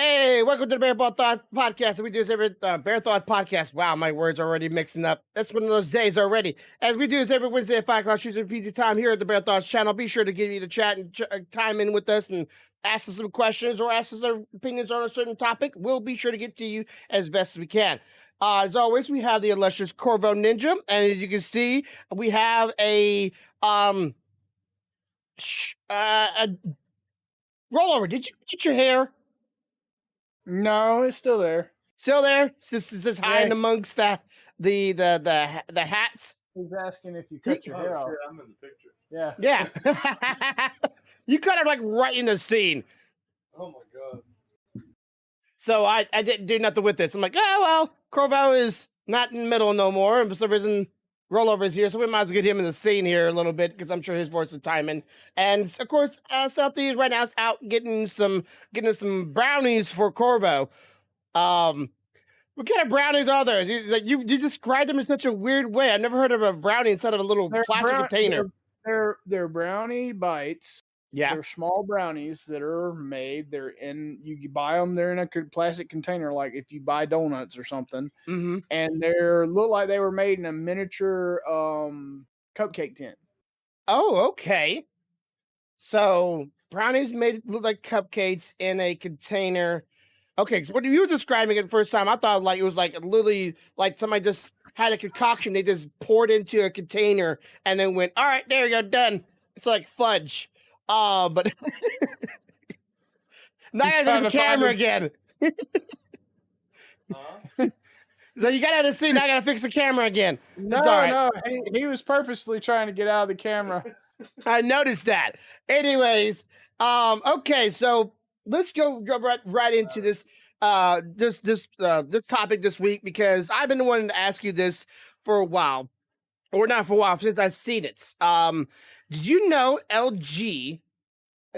Hey, welcome to the Bear Thoughts podcast. We do this every Bear Thoughts podcast. Wow, my words are already mixing up. That's one of those days already. As we do this every Wednesday at 5 o'clock, Tuesday PT time here at the Bear Thoughts channel. Be sure to give you the chat and time in with us and ask us some questions or ask us our opinions on a certain topic. We'll be sure to get to you as best as we can. As always, we have the illustrious Corvo Ninja, and as you can see, we have a a rollover. Did you get your hair? No, it's still there. Still there? Is this hiding Yeah, amongst the hats? he's asking if you cut your hair off. I'm in the picture. Yeah. Yeah. You cut it like right in the scene. Oh my god. So I didn't do nothing with this. I'm like, oh well, Corvo is not in the middle no more, and for some reason rollover is here, so we might as well get him in the scene here a little bit because I'm sure his voice is timing. And of course, Stealthy right now is out getting some brownies for Corvo. What kind of brownies are those? You described them in such a weird way. I've never heard of a brownie inside of a little plastic container. They're brownie bites. Yeah. They're small brownies that are made. You buy them. They're in a plastic container, like if you buy donuts or something. Mm-hmm. And they look like they were made in a miniature cupcake tin. Oh, okay. So brownies made look like cupcakes in a container. Okay, so when you were describing it the first time, I thought like it was like literally like somebody just had a concoction they just poured into a container and then went, all right, there you go, done. It's like fudge. But now I gotta fix the camera again. So you gotta have to see, now I gotta fix the camera again. That's all right. No, he was purposely trying to get out of the camera. I noticed that. Anyways, okay, so let's go right into this topic this week because I've been wanting to ask you this for a while, or not for a while, since I've seen it. Did you know LG,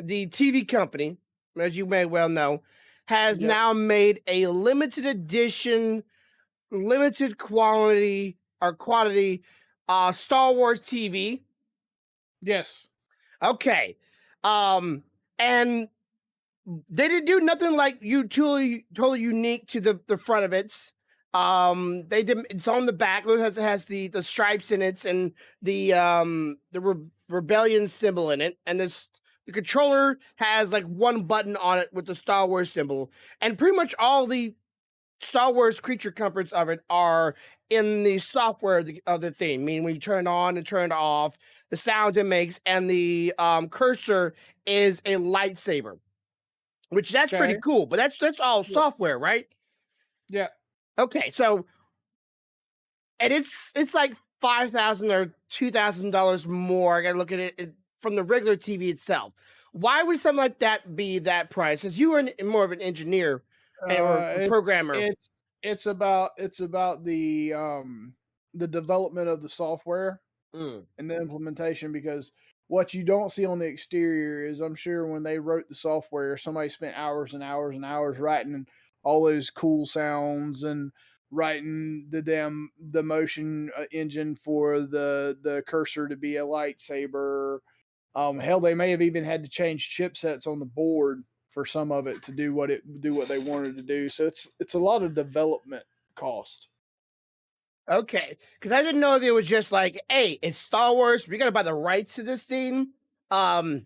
the TV company, as you may well know, has now made a limited edition, limited quantity Star Wars TV? Yes. Okay. And they didn't do nothing like totally unique to the front of it. They did. It's on the back. It has the stripes in it and the rebellion symbol in it, and the controller has like one button on it with the Star Wars symbol, and pretty much all the Star Wars creature comforts of it are in the software of the thing. Meaning when you turn it on and turn it off, the sound it makes, and the cursor is a lightsaber. Which that's pretty cool, but that's all software, right? Yeah. Okay, so and it's like $5,000 or $2,000 more. I gotta look at it from the regular TV itself. Why would something like that be that price? Since you were more of an engineer or a programmer, it's about the development of the software and the implementation, because what you don't see on the exterior is, I'm sure when they wrote the software, somebody spent hours and hours and hours writing all those cool sounds and writing the motion engine for the cursor to be a lightsaber. Hell, they may have even had to change chipsets on the board for some of it to do what they wanted to do. So it's a lot of development cost. Okay, because I didn't know if it was just like, hey, it's Star Wars. We got to buy the rights to this thing. That's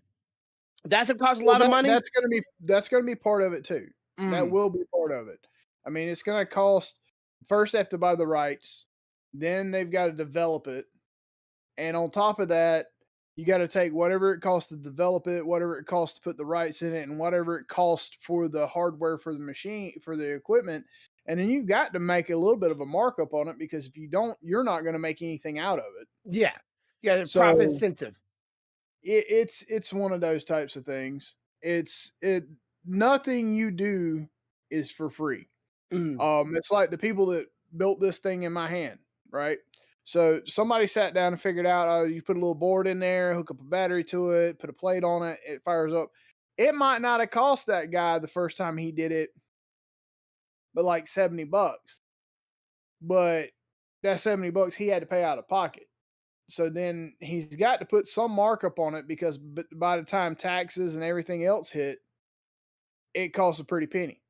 gonna cost a lot of money. That's gonna be part of it too. That will be part of it. I mean, it's gonna cost. First, they have to buy the rights. Then they've got to develop it, and on top of that, you got to take whatever it costs to develop it, whatever it costs to put the rights in it, and whatever it costs for the hardware for the machine, for the equipment. And then you've got to make a little bit of a markup on it, because if you don't, you're not going to make anything out of it. Yeah, you got a profit incentive. It's one of those types of things. Nothing you do is for free. It's like the people that built this thing in my hand, right? So somebody sat down and figured out, you put a little board in there, hook up a battery to it, put a plate on it, it fires up. It might not have cost that guy the first time he did it, but like $70. But that $70 he had to pay out of pocket. So then he's got to put some markup on it, because by the time taxes and everything else hit, it costs a pretty penny.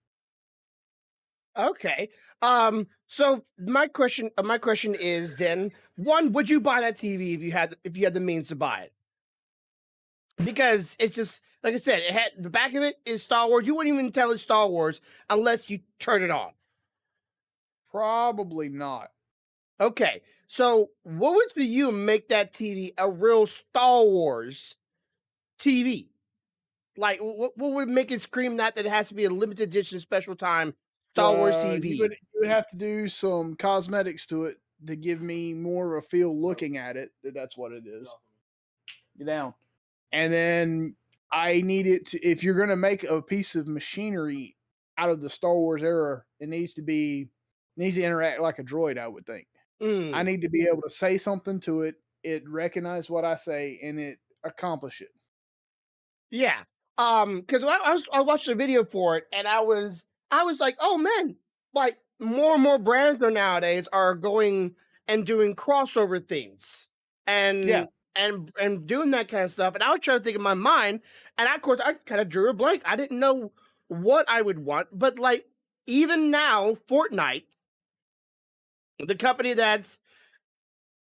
Okay. So my question is then, one, would you buy that TV if you had the means to buy it? Because it's just like I said, it had the back of it is Star Wars. You wouldn't even tell it's Star Wars unless you turn it on. Probably not. Okay. So what would for you make that TV a real Star Wars TV? Like what would make it scream that it has to be a limited edition special time Star Wars TV? You would have to do some cosmetics to it to give me more of a feel looking at it. That's what it is. Get down. And then I need it to, if you're going to make a piece of machinery out of the Star Wars era, it needs to interact like a droid, I would think. I need to be able to say something to it, it recognize what I say, and it accomplish it. Yeah. Because I watched a video for it, and I was like, oh man, like more and more brands nowadays are going and doing crossover things and and doing that kind of stuff. And I was trying to think in my mind, and of course I kind of drew a blank. I didn't know what I would want, but like even now, Fortnite, the company that's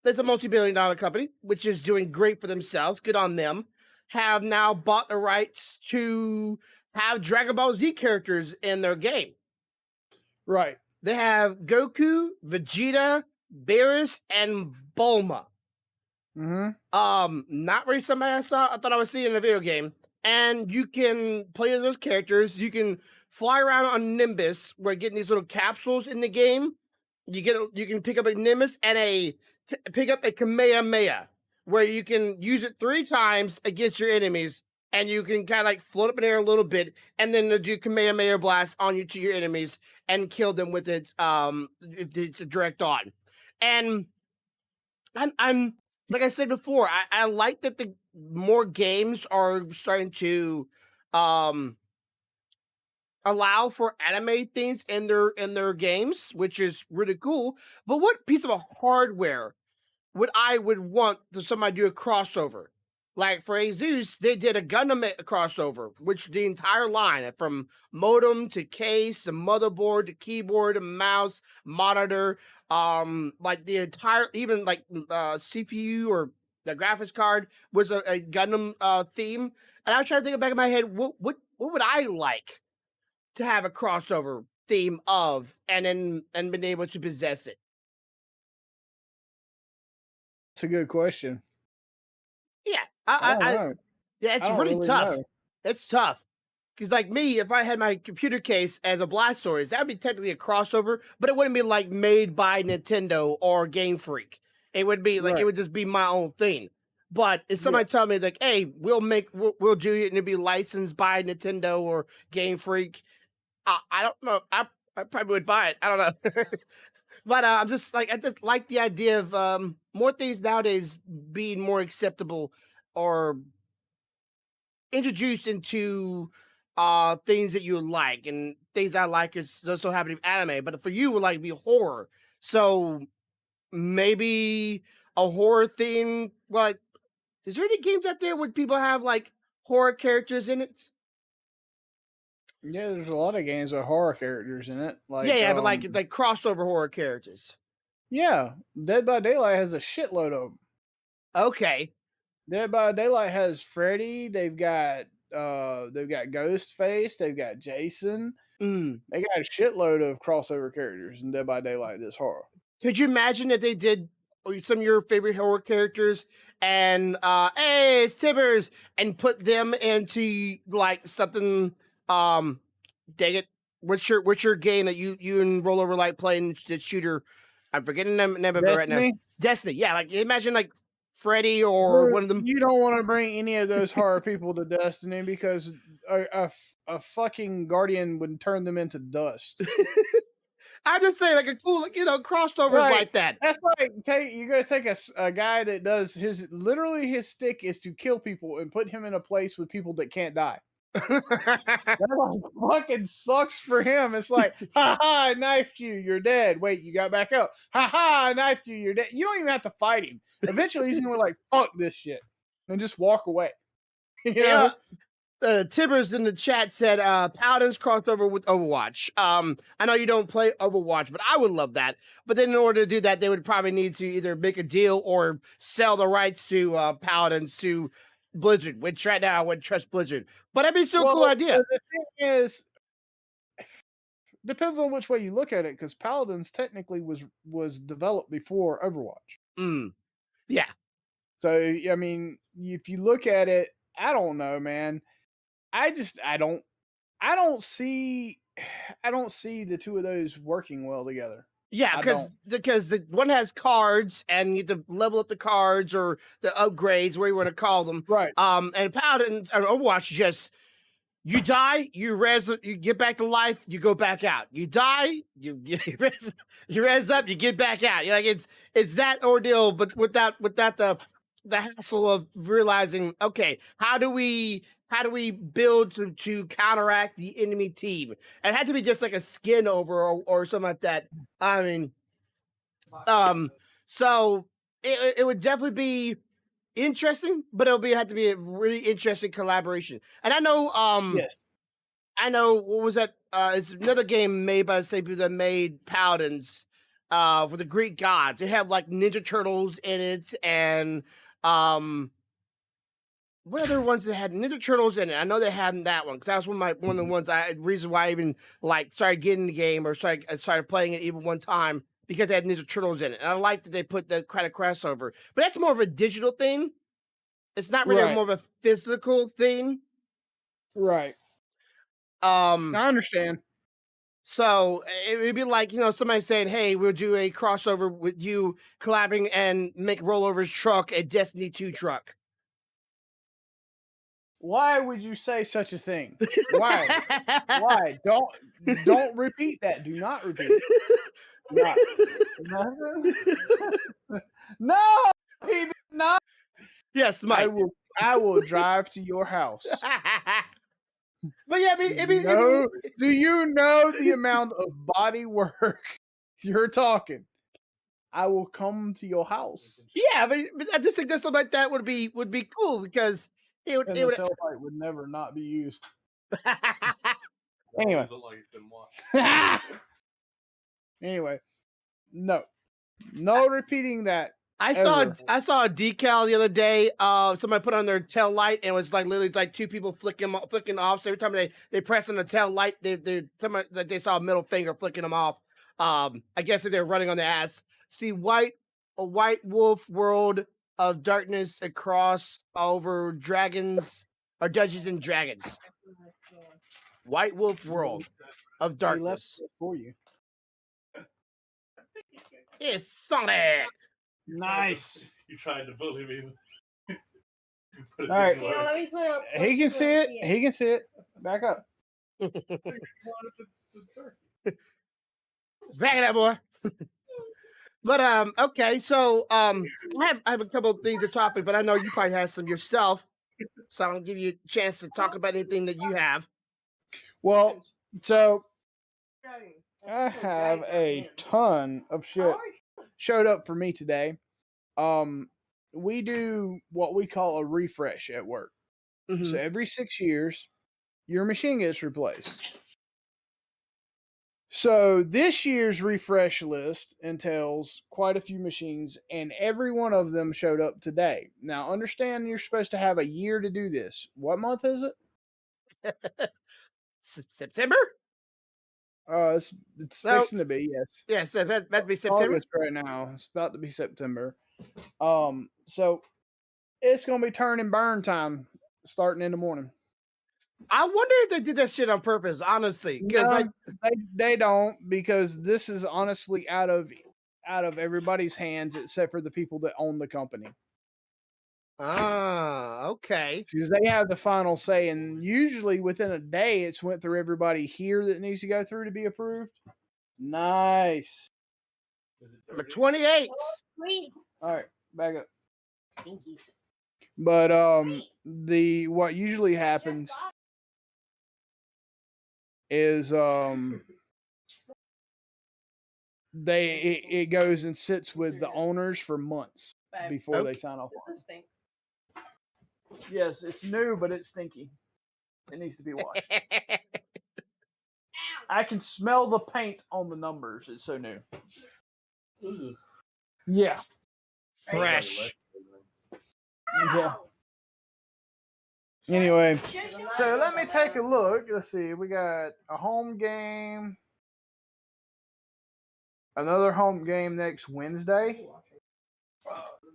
a multi-billion-dollar company, which is doing great for themselves. Good on them. Have now bought the rights to have Dragon Ball Z characters in their game. Right. They have Goku, Vegeta, Beerus, and Bulma. Not really somebody I thought I was seeing in a video game. And you can play as those characters. You can fly around on Nimbus. We're getting these little capsules in the game. You can pick up a Nimbus and pick up a Kamehameha, where you can use it 3 times against your enemies, and you can kind of like float up in the air a little bit, and then do Kamehameha blast on you to your enemies and kill them with its direct on. And I'm like I said before, I like that the more games are starting to allow for anime things in their games, which is really cool. But what piece of hardware would want to somebody do a crossover? Like for Asus, they did a Gundam crossover, which the entire line from modem to case, to motherboard to keyboard to mouse, monitor, like the entire even like CPU or the graphics card was a Gundam theme. And I was trying to think back in my head, what would I like to have a crossover theme of, and been able to possess it? It's a good question. Yeah, I don't know. Yeah, it's really tough. It's tough because, like me, if I had my computer case as a Blastoise, that would be technically a crossover, but it wouldn't be like made by Nintendo or Game Freak. It would be like it would just be my own thing. But if somebody told me like, "Hey, we'll do it," and it'd be licensed by Nintendo or Game Freak, I don't know. I probably would buy it. I don't know. But I'm just like, I just like the idea of more things nowadays being more acceptable or introduced into things that you like, and things I like is just so happen to be anime. But for you, would like be horror. So maybe a horror theme. Like, is there any games out there where people have like horror characters in it? Yeah, there's a lot of games with horror characters in it. Like but like crossover horror characters. Yeah, Dead by Daylight has a shitload of them. Okay. Dead by Daylight has Freddy. They've got Ghostface. They've got Jason. They got a shitload of crossover characters in Dead by Daylight this horror. Could you imagine if they did some of your favorite horror characters and hey, it's Tibbers, and put them into like something dang it. What's your game that you and Rollover like playing the shooter? I'm forgetting the name of it right now. Destiny. Yeah, like imagine like Freddy or one of them. You don't want to bring any of those horror people to Destiny because a fucking guardian would turn them into dust. I just say like a cool, like, crossovers like that. That's like you got to take a guy that does his stick is to kill people and put him in a place with people that can't die. That like fucking sucks for him. It's like, ha ha, I knifed you, you're dead. Wait, you got back up. Ha ha, I knifed you, you're dead. You don't even have to fight him. Eventually, he's gonna be like, fuck this shit, and just walk away. You know? Tibbers in the chat said Paladins crossover with Overwatch. I know you don't play Overwatch, but I would love that. But then in order to do that, they would probably need to either make a deal or sell the rights to Paladins to Blizzard, which right now I wouldn't trust Blizzard. But that'd be still a cool idea. The thing is, depends on which way you look at it, because Paladins technically was developed before Overwatch. Yeah. So I mean, if you look at it, I don't know, man. I don't see the two of those working well together. Yeah, because the one has cards and you have to level up the cards or the upgrades, where you want to call them. Right. And Paladins or Overwatch just you die, you get back to life, you go back out. You die, you res up, you get back out. You're like it's that ordeal, but without the hassle of realizing, okay, how do we build to counteract the enemy team? And it had to be just like a skin over or something like that. I mean, so it would definitely be interesting, but have to be a really interesting collaboration. And I know, yes, I know, what was that? It's another game made by the same people that made Paladins, for the Greek gods. They have like Ninja Turtles in it, and what other ones that had Ninja Turtles in it? I know they had that one because that was one of the ones reason why I even like started getting the game or started playing it even one time, because they had Ninja Turtles in it. And I like that they put the kind of crossover, but that's more of a digital thing. It's not really more of a physical thing. Right. I understand. So it would be like, somebody saying, hey, we'll do a crossover with you collabing and make Rollover's truck a Destiny 2 truck. Why would you say such a thing? Why? Why? Don't repeat that. Do not repeat it. No, he did not. Yes, Mike. I will drive to your house. But yeah, do you know the amount of body work you're talking? I will come to your house. Yeah, but I just think that something like that would be cool, because the tailpipe would never not be used. Anyway. Anyway, no repeating that. I saw a decal the other day. Somebody put on their tail light, and it was like literally like two people flicking off. So every time they press on the tail light, they saw a middle finger flicking them off. I guess if they're running on their ass. See, a white wolf world of darkness across over dragons or Dungeons and Dragons. White wolf world of darkness. For you. It's Sonic. Nice. You tried to bully me. All right. Let me put up. He can see it. He can see it. Back up. Back it up, boy. But okay, so I have a couple of things to talk about, but I know you probably have some yourself, so I'll give you a chance to talk about anything that you have. Well, so I have a ton of shit showed up for me today. We do what we call a refresh at work. Mm-hmm. So every 6 years, your machine gets replaced. So this year's refresh list entails quite a few machines, and every one of them showed up today. Now, understand you're supposed to have a year to do this. What month is it? September? It's fixing to be, yes. Yes, yeah, so that'd be September. August right now. It's about to be September. So it's gonna be turn and burn time starting in the morning. I wonder if they did that shit on purpose, honestly. Because they don't, because this is honestly out of everybody's hands except for the people that own the company. Ah, okay. Because they have the final say, and usually within a day, it's went through everybody here that needs to go through to be approved. Nice. Number 28. All right, back up. But what usually happens is it goes and sits with the owners for months before they sign off on it. Yes, it's new, but it's stinky. It needs to be washed. I can smell the paint on the numbers. It's so new. Ugh. Yeah. Fresh. Yeah. Anyway, so let me take a look. Let's see. We got a home game. Another home game next Wednesday.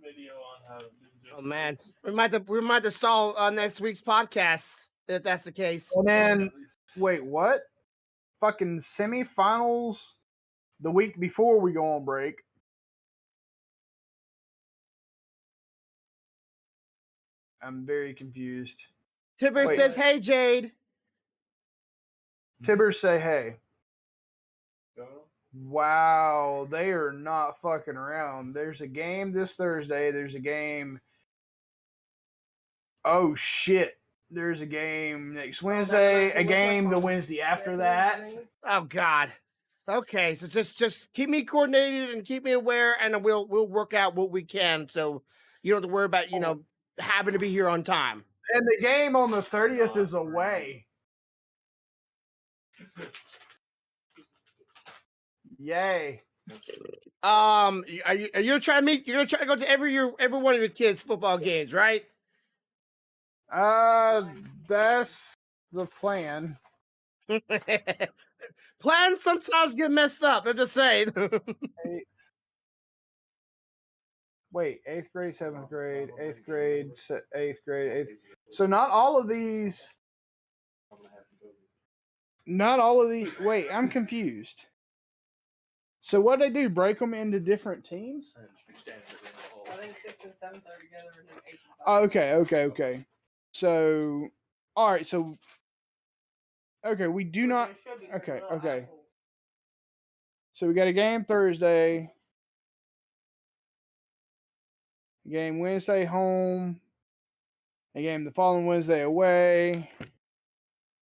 Video on how to do Oh man, we might have to stall next week's podcast if that's the case. And then, wait, what? Fucking semifinals the week before we go on break. I'm very confused. Tibber Wait. says, "Hey Jade." Tibbers say hey. Wow, they are not fucking around. There's a game this Thursday. There's a game. Oh shit. There's a game next Wednesday. A game the Wednesday after that. Oh God. Okay, so just keep me coordinated and keep me aware, and we'll work out what we can, so you don't have to worry about having to be here on time. And the game on the 30th is away. Yay. Are you gonna try to meet? You're gonna try to go to every one of your kids' football games, right? That's the plan. Plans sometimes get messed up. I'm just saying. Wait, 8th grade, 7th grade, 8th grade, 8th grade, 8th. So not all of these. Wait, I'm confused. So what they do? Break them into different teams? I think 6th and 7th are together, and then 8th and 5th. Oh, okay. So, all right. So, okay, we do not. Okay. So we got a game Thursday. A game Wednesday home. A game the following Wednesday away.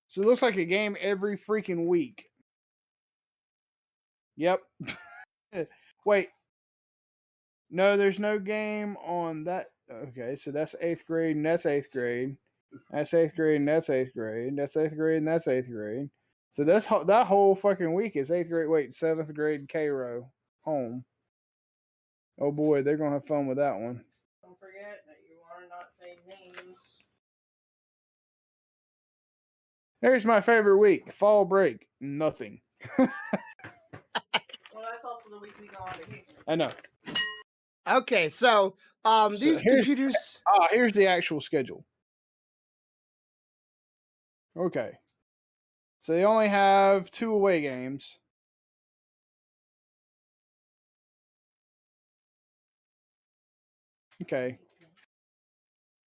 So it looks like a game every freaking week. Yep. Wait. No, there's no game on that. Okay, so that's 8th grade and that's 8th grade. That's 8th grade and that's 8th grade. That's 8th grade and that's 8th grade. So that whole fucking week is 8th grade. Wait, 7th grade Cairo home. Oh boy, they're going to have fun with that one. Don't forget that you are not saying names. Here's my favorite week. Fall break. Nothing. Well, that's also the week we go on vacation. I know. Okay, so these computers. Here's the actual schedule. Okay. So they only have 2 away games. Okay.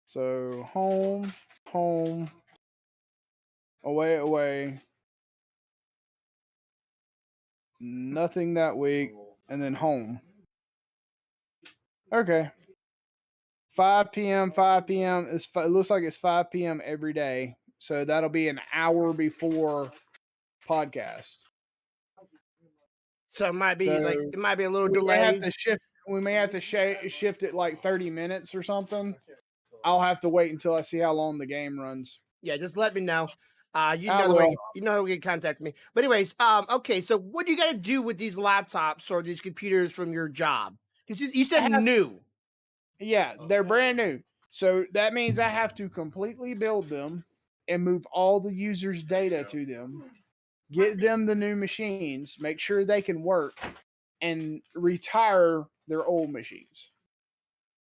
So home, away. Nothing that week, and then home. Okay. 5 p.m. It looks like it's 5 p.m. every day. So that'll be an hour before podcast. So it might be a little delay. We may have to shift it like 30 minutes or something. I'll have to wait until I see how long the game runs. Yeah, just let me know. You know how to contact me. But anyways, okay. So what do you got to do with these laptops or these computers from your job? Because you said new. Yeah, they're brand new. So that means I have to completely build them and move all the users' data to them, get them the new machines, make sure they can work, and retire their old machines.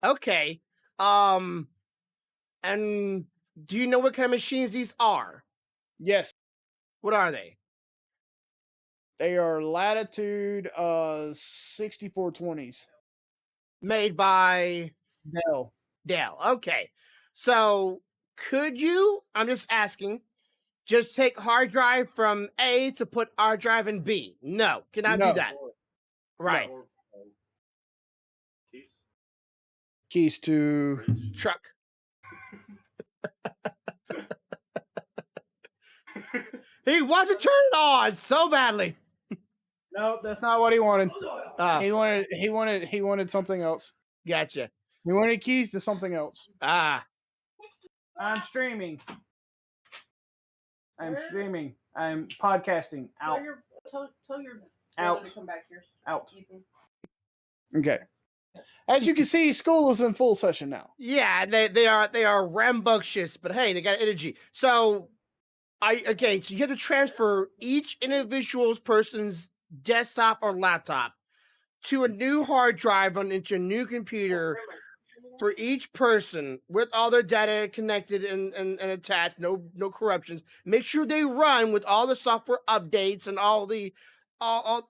Okay. And do you know what kind of machines these are? Yes. What are they? They are Latitude 6420s. Made by Dell. Okay. So could you, I'm just asking, just take hard drive from A to put hard drive in B? No, cannot do that. Right. No. Keys to truck. He wants to turn it on so badly. No, that's not what he wanted. He wanted something else. Gotcha. He wanted keys to something else. I'm streaming. I'm streaming. I'm podcasting. Out. Tell your Out. brother to come back here. Out. Ethan. Okay. As you can see, school is in full session now. Yeah, they are rambunctious, but hey, they got energy. So so you have to transfer each individual's person's desktop or laptop to a new hard drive into a new computer for each person with all their data connected and attached, no corruptions. Make sure they run with all the software updates and all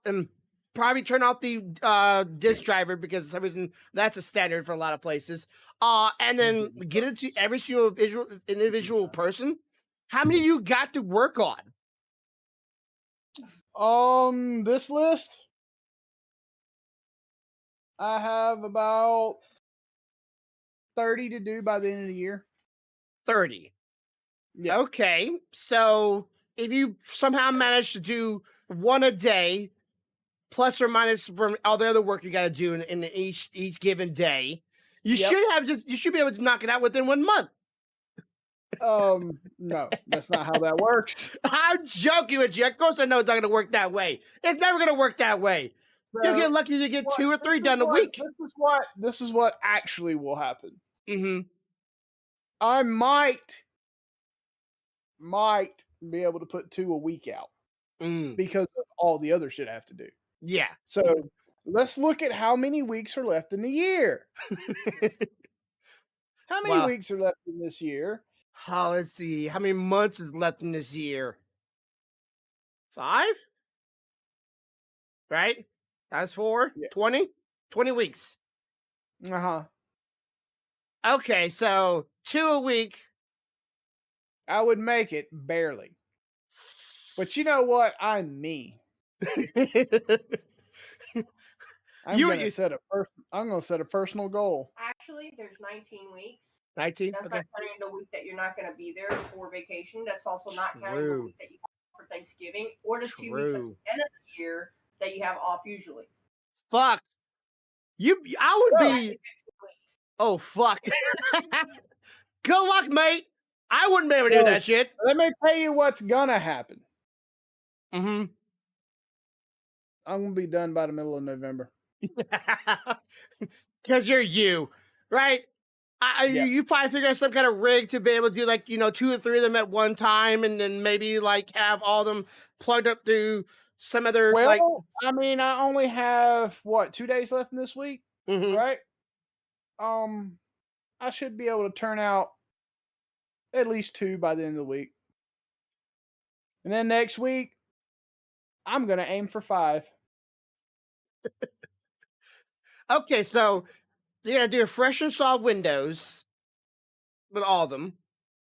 and probably turn off the disk driver because for some reason that's a standard for a lot of places. And then get it to every single individual person. How many you got to work on? This list, I have about 30 to do by the end of the year. 30. Yeah. Okay. So if you somehow manage to do one a day, plus or minus from all the other work you got to do in each given day, you should be able to knock it out within 1 month. No, that's not how that works. I'm joking with you. Of course, I know it's not going to work that way. It's never going to work that way. You'll get lucky to get 2 or 3 done a week. This is what actually will happen. Mm-hmm. I might be able to put 2 a week out because of all the other shit I have to do. Yeah. So let's look at how many weeks are left in the year. How many weeks are left in this year? Oh, let's see. How many months is left in this year? 5? Right? That's 4. Yeah. 20? 20 weeks. Uh-huh. Okay, so 2 a week. I would make it barely. But you know what? I'm me. I'm gonna set a personal goal. Actually, there's 19 weeks. 19? That's Okay. not counting the week that you're not going to be there for vacation. That's also not counting the week that you have for Thanksgiving or the 2 weeks at the end of the year that you have off usually. Fuck. I would be. Oh, fuck. Good luck, mate. I wouldn't be able to do that shit. Let me tell you what's gonna happen. Mm-hmm. I'm gonna be done by the middle of November. Because you're you, right? You probably figure out some kind of rig to be able to do like 2 or 3 of them at one time, and then maybe like have all of them plugged up through some other. Well, I mean, I only have 2 days left in this week, right? I should be able to turn out at least 2 by the end of the week, and then next week I'm gonna aim for 5. Okay, so you're gonna do a fresh installed Windows with all of them,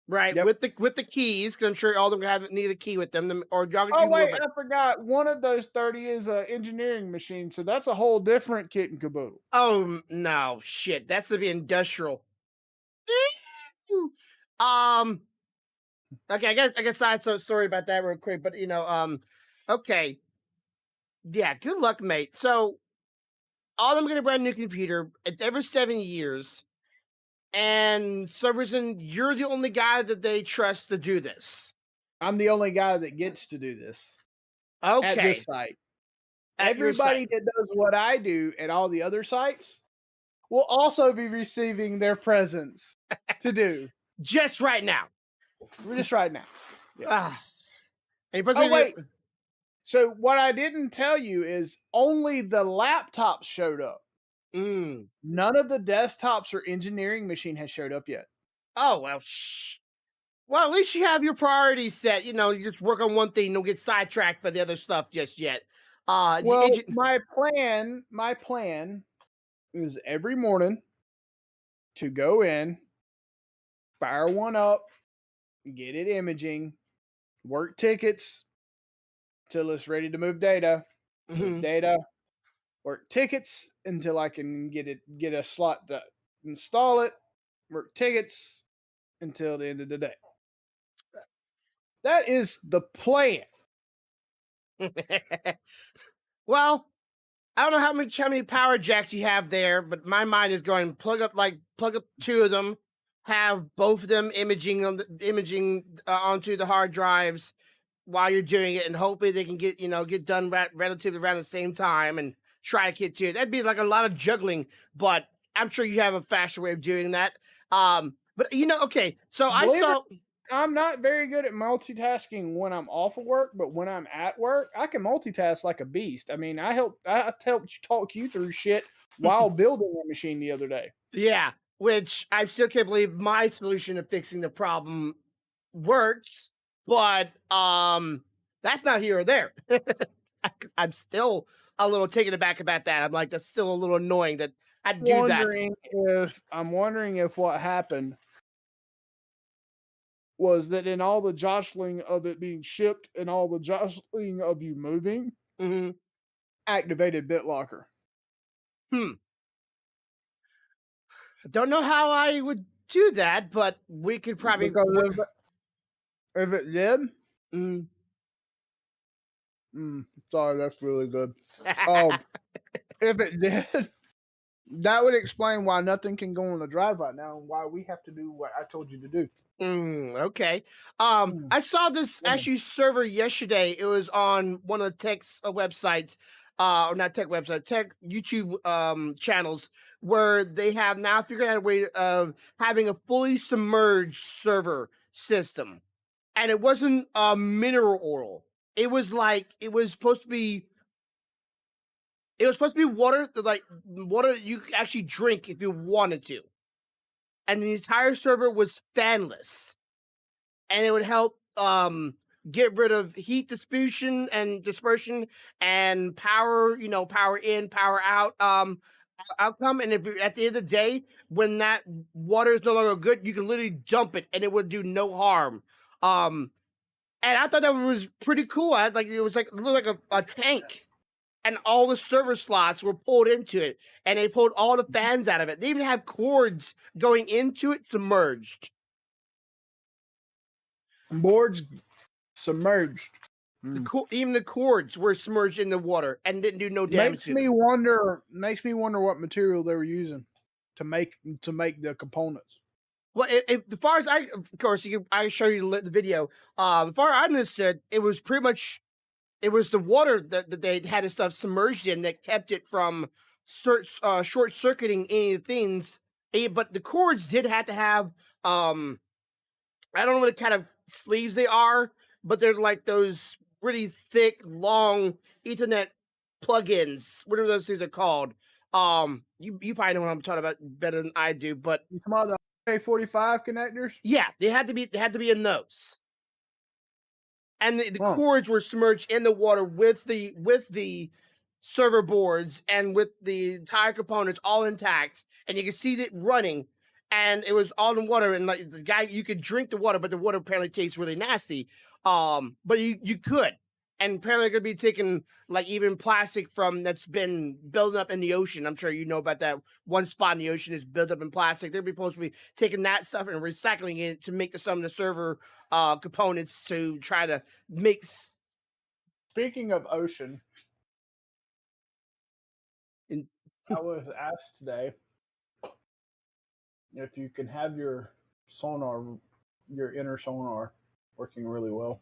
right? Yep. With the keys, because I'm sure all of them need a key with them. Or y'all Oh wait, I forgot. One of those 30 is an engineering machine, so that's a whole different kit and caboodle. Oh no, shit! That's to be industrial. Okay, I guess I'm so sorry about that real quick, but okay, yeah, good luck, mate. So all of them get a brand new computer. It's every 7 years, and some reason you're the only guy that they trust to do this. I'm the only guy that gets to do this. Okay, at this site. Everybody that does what I do at all the other sites will also be receiving their presents to do just right now. Just right now. Yeah. Wait. So what I didn't tell you is only the laptops showed up. None of the desktops or engineering machine has showed up yet. Oh, well, well, at least you have your priorities set. You just work on one thing. Don't get sidetracked by the other stuff just yet. My plan is every morning to go in, fire one up, get it imaging, work tickets till it's ready to move data, work tickets until I can get a slot to install it, work tickets until the end of the day. That is the plan. Well, I don't know how many power jacks you have there, but my mind is going plug up 2 of them, have both of them imaging onto the hard drives while you're doing it, and hopefully they can get done relatively around the same time and try to get to it. That'd be like a lot of juggling, but I'm sure you have a faster way of doing that. But okay, so I'm not very good at multitasking when I'm off of work, but when I'm at work, I can multitask like a beast. I mean, I helped talk you through shit while building a machine the other day. Yeah, which I still can't believe my solution of fixing the problem works, but that's not here or there. I'm still a little taken aback about that. I'm like, that's still a little annoying that I do that. I'm wondering if what happened was that in all the jostling of it being shipped and all the jostling of you moving, activated BitLocker. I don't know how I would do that, but we could probably. Because if it did, sorry, that's really good. If it did, that would explain why nothing can go on the drive right now and why we have to do what I told you to do. Okay. I saw this actually server yesterday. It was on one of the tech's websites, or not tech website, tech YouTube channels, where they have now figured out a way of having a fully submerged server system, and it wasn't mineral oil. It was supposed to be. It was supposed to be water, like water you could actually drink if you wanted to, and the entire server was fanless. And it would help get rid of heat dispersion and power, power in, power out outcome. And if at the end of the day, when that water is no longer good, you can literally dump it and it would do no harm. And I thought that was pretty cool. It looked like a tank. And all the server slots were pulled into it, and they pulled all the fans out of it. They even have cords going into it submerged. Boards submerged. Even the cords were submerged in the water and didn't do no damage. Makes me wonder what material they were using to make the components. Well, as far as of course, I show you the video. As far as I understood, it was pretty much the water that they had this stuff submerged in that kept it from short circuiting any of the things. But the cords did have to have I don't know what kind of sleeves they are, but they're like those really thick, long Ethernet plugins, whatever those things are called. You probably know what I'm talking about better than I do, but you talking about the A45 connectors? Yeah, they had to be in those. And the cords were submerged in the water with the server boards and with the entire components all intact, and you can see it running. And it was all in water, and like the guy, you could drink the water, but the water apparently tastes really nasty. But you could, and apparently it could be taking like even plastic from that's been building up in the ocean. I'm sure you know about that. One spot in the ocean is built up in plastic. They'd be supposed to be taking that stuff and recycling it to make some of the server components to try to mix. Speaking of ocean, I was asked today if you can have your inner sonar working really well.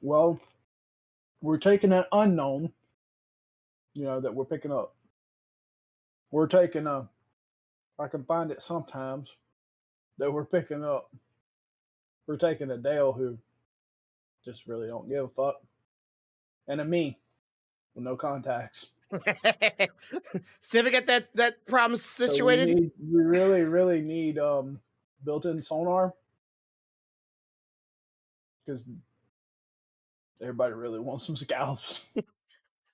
Well, we're taking an unknown, that we're picking up. We're taking I can find it sometimes that we're picking up. We're taking a Dale who just really don't give a fuck, and a me with no contacts. Civic got that problem situated. So we really need built-in sonar because everybody really wants some scalps.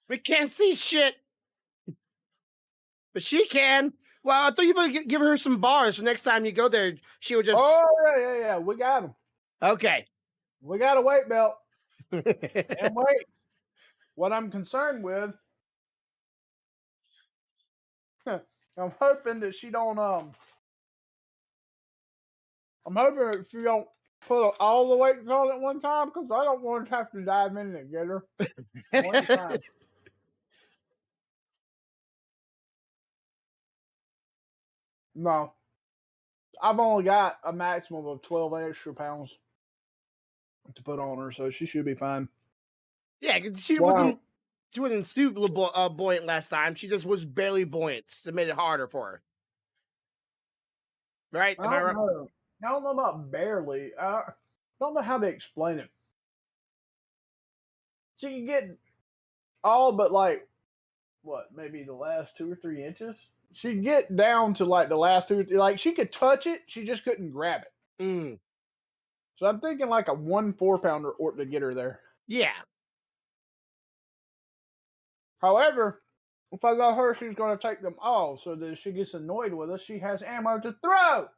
We can't see shit, but she can. Well, I thought you better give her some bars, so next time you go there, she would just. Oh yeah, we got them. Okay, we got a weight belt. And wait, what I'm concerned with, I'm hoping that she don't. I'm hoping that she don't put all the weights on at one time because I don't want to have to dive in and get her one time. No, I've only got a maximum of 12 extra pounds to put on her, so she should be fine. Yeah, 'cause she Wow. wasn't super buoyant last time. She just was barely buoyant. So it made it harder for her. Right? I Am I don't right? know. I don't know about barely. I don't know how to explain it. She can get all but like what, maybe the last 2 or 3 inches. She'd get down to like the last 2, like she could touch it, she just couldn't grab it. Mm. So I'm thinking like a 1 4-pounder ought to get her there. Yeah. However, if I let her, she's going to take them all. So that if she gets annoyed with us, she has ammo to throw.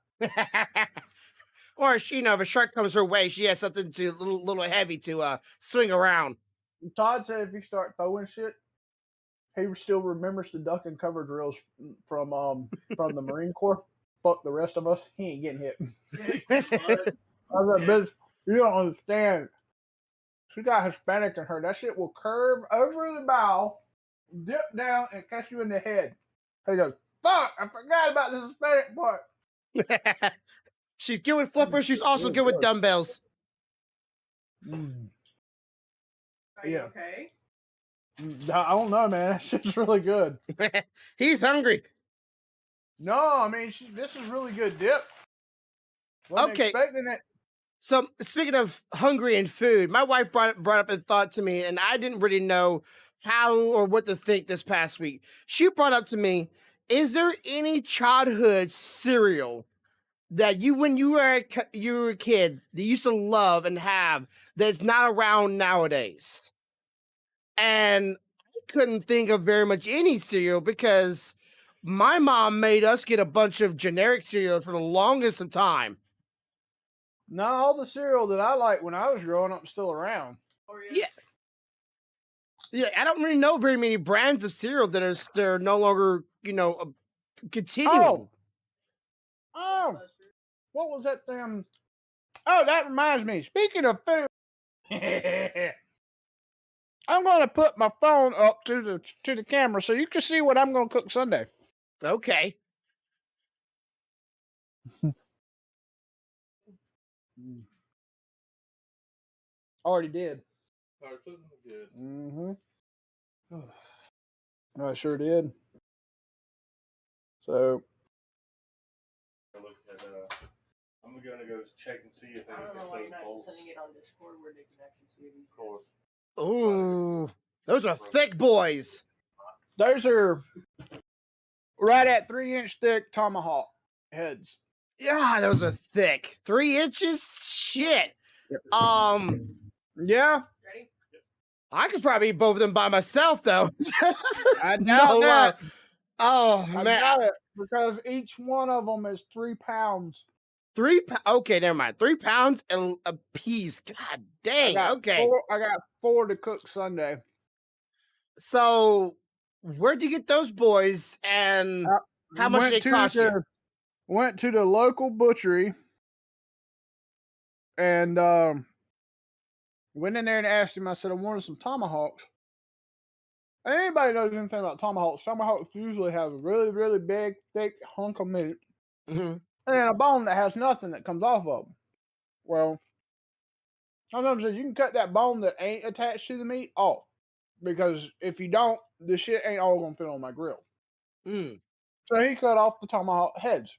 Or she, if a shark comes her way, she has something to little heavy to swing around. Todd said if you start throwing shit, he still remembers the duck and cover drills from the Marine Corps. Fuck the rest of us, he ain't getting hit. I was like, bitch, you don't understand. She got Hispanic in her. That shit will curve over the bow, dip down, and catch you in the head. He goes, fuck, I forgot about the Hispanic part. She's good with flippers. She's also good with dumbbells. Mm. Are you okay? I don't know, man. That shit's really good. He's hungry. No, I mean, this is really good dip. Wasn't Okay. expecting it. So speaking of hungry and food, my wife brought up a thought to me, and I didn't really know how or what to think this past week. She brought up to me, is there any childhood cereal that when you were a kid, that you used to love and have that's not around nowadays? And I couldn't think of very much any cereal because my mom made us get a bunch of generic cereals for the longest of time. No, all the cereal that I liked when I was growing up is still around. Yeah. Yeah, I don't really know very many brands of cereal that they're no longer, continuing. Oh, what was that thing? Oh, that reminds me. Speaking of food, I'm going to put my phone up to the camera so you can see what I'm going to cook Sunday. Okay. Already did. Good. Mm-hmm. I sure did. So Look at, I'm gonna go check and see if they I don't know get why those you're not bolts. sending it on Discord where they can actually see it. Of course. Ooh, those are thick boys. those are right at 3-inch thick tomahawk heads. Yeah, those are thick. 3 inches? Shit. Yeah. Ready? I could probably eat both of them by myself, though. I doubt that. Oh, I man. doubt it because each one of them is 3 pounds. 3 pounds. Okay, never mind. 3 pounds a piece. God dang. Okay. I got 4 to cook Sunday. So, where'd you get those boys, and how much did they cost you? Went to the local butchery and went in there and asked him. I said I wanted some tomahawks. And anybody knows anything about tomahawks? Tomahawks usually have a really, really big, thick hunk of meat, Mm-hmm. and a bone that has nothing that comes off of them. Well, sometimes you can cut that bone that ain't attached to the meat off, because if you don't, the shit ain't all gonna fit on my grill. Mm. So he cut off the tomahawk heads.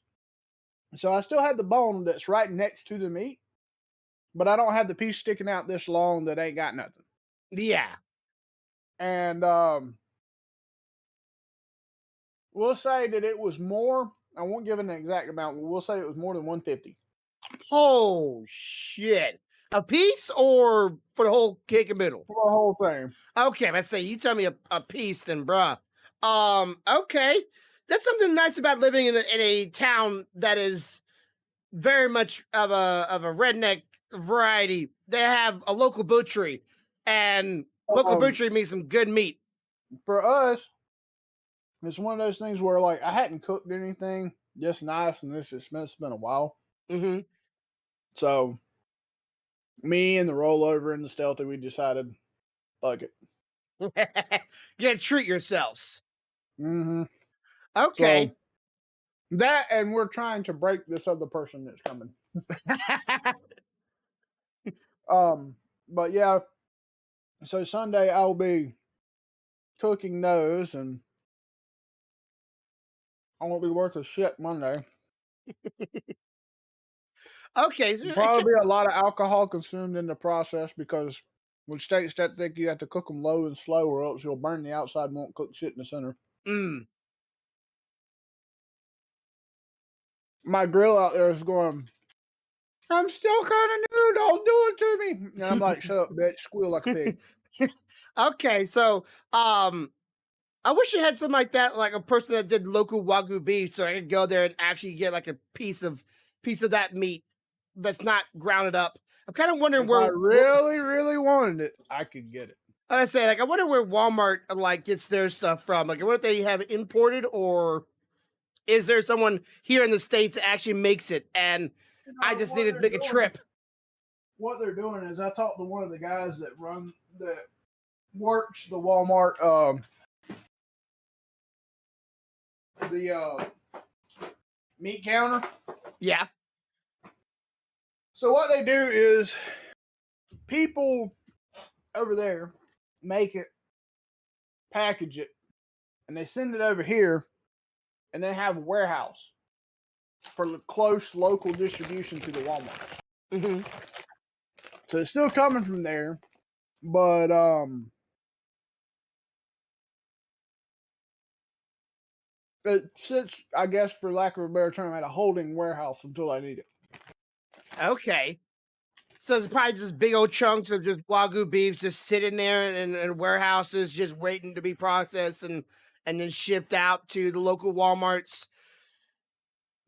So I still have the bone that's right next to the meat, but I don't have the piece sticking out this long that ain't got nothing. Yeah. And we'll say that it was more. I won't give an exact amount, but we'll say it was more than 150. Oh shit! A piece or for the whole cake and middle? For the whole thing. Okay, let's say you tell me a piece, then, bruh. Okay, that's something nice about living in a town that is very much of a redneck variety. They have a local butchery, and local butchery means some good meat. For us, it's one of those things where like I hadn't cooked anything this nice, and it's been a while. Mm-hmm. So Me and the rollover and the stealthy, we decided, fuck it. You gotta treat yourselves. Mm-hmm. Okay. So, that, and we're trying to break this other person that's coming. But yeah. So Sunday I'll be cooking those, and I won't be worth a shit Monday. Okay. So Probably be a lot of alcohol consumed in the process because when states that think you have to cook them low and slow, or else you'll burn the outside and won't cook shit in the center. My grill out there is going, I'm still kind of new. Don't do it to me. And I'm like, shut up, bitch. Squeal like a pig. Okay, so I wish you had something like that, like a person that did local Wagyu beef, so I could go there and actually get like a piece of that meat that's not grounded up. I'm kind of wondering If where I really wanted it, I could get it. I say, like, I wonder where Walmart like gets their stuff from. Like, I wonder if they have it imported, or is there someone here in the States that actually makes it? And I just needed to make a trip. What they're doing is, I talked to one of the guys that works the Walmart, the meat counter. Yeah. So what they do is, people over there make it, package it, and they send it over here, and they have a warehouse for close local distribution to the Walmart. Mm-hmm. So it's still coming from there, but it sits, I guess, for lack of a better term, at a holding warehouse until I need it. Okay. So it's probably just big old chunks of just Wagyu beef just sitting there in warehouses, just waiting to be processed and then shipped out to the local Walmarts.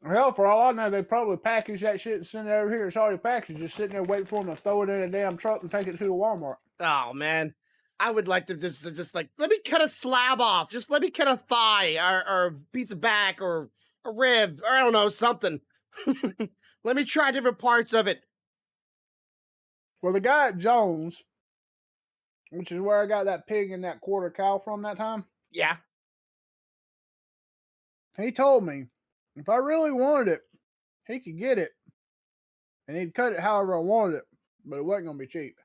Hell, for all I know, they probably package that shit and send it over here. It's already packaged, just sitting there waiting for them to throw it in a damn truck and take it to the Walmart. Oh man, I would like to just like, let me cut a slab off. Just let me cut a thigh or a piece of back or a rib, or I don't know, something. Let me try different parts of it. Well, the guy at Jones, which is where I got that pig and that quarter cow from that time, Yeah. he told me if I really wanted it, he could get it, and he'd cut it however I wanted it, but it wasn't going to be cheap.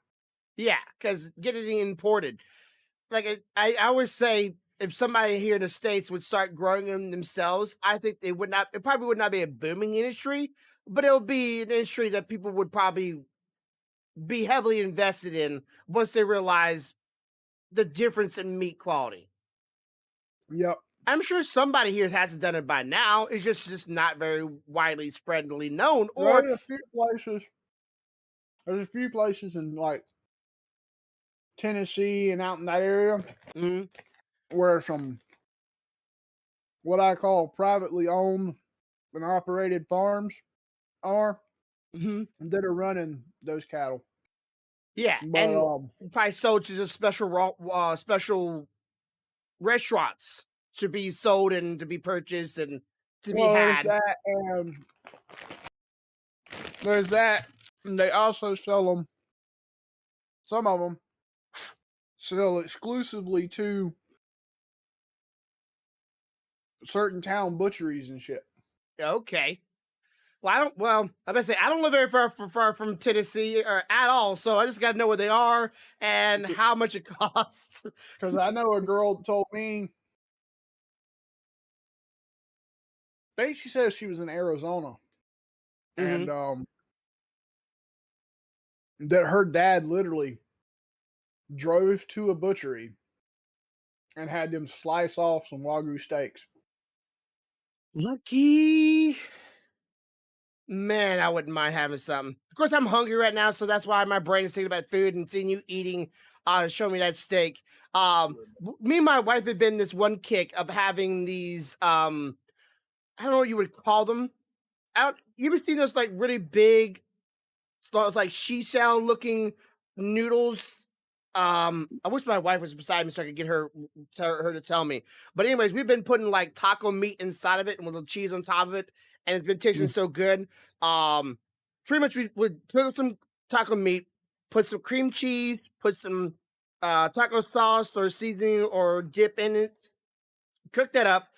Yeah, because getting it imported. Like I always say, if somebody here in the States would start growing them themselves, I think it probably would not be a booming industry, but it would be an industry that people would probably be heavily invested in once they realize the difference in meat quality. Yep. I'm sure somebody here hasn't done it by now. It's just not very widely spreadly known. Or There's a few places. There's a few places in like Tennessee and out in that area where some what I call privately owned and operated farms are that are running those cattle. Yeah, but, and probably sold to just special restaurants to be sold and to be purchased and to be had. There's that, and they also sell them. Some of them sell exclusively to certain town butcheries and shit. Okay. Well, I'm gonna say I don't live very far from Tennessee or at all, so I just got to know where they are and how much it costs. Because I know a girl told me, I think she said she was in Arizona, and that her dad literally drove to a butchery and had them slice off some Wagyu steaks. Lucky. Man, I wouldn't mind having something. Of course, I'm hungry right now, so that's why my brain is thinking about food and seeing you eating. Show me that steak. Me and my wife have been this one kick of having these. I don't know what you would call them. You ever seen those like really big, like she-shell looking noodles? I wish my wife was beside me so I could get her to tell me. But anyways, we've been putting like taco meat inside of it and with the cheese on top of it, and it's been tasting so good. Pretty much we would put some taco meat, put some cream cheese, put some taco sauce or seasoning or dip in it, cook that up,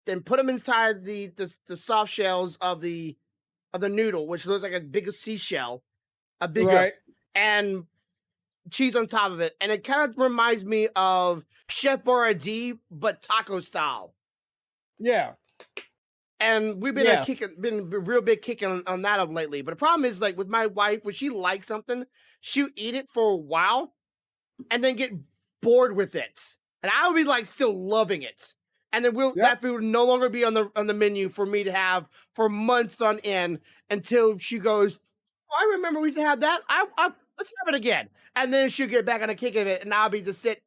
then put them inside the soft shells of the noodle, which looks like a big seashell, a bigger, Right. and cheese on top of it. And it kind of reminds me of Chef Boyardee, but taco style. Yeah. And we've been Yeah. been a real big kicking on that of lately. But the problem is, like with my wife, when she likes something, she'll eat it for a while and then get bored with it. And I would be like still loving it. And then that food will no longer be on the menu for me to have for months on end until she goes, oh, I remember we used to have that. Let's have it again. And then she'll get back on the kick of it, and I'll be just sit.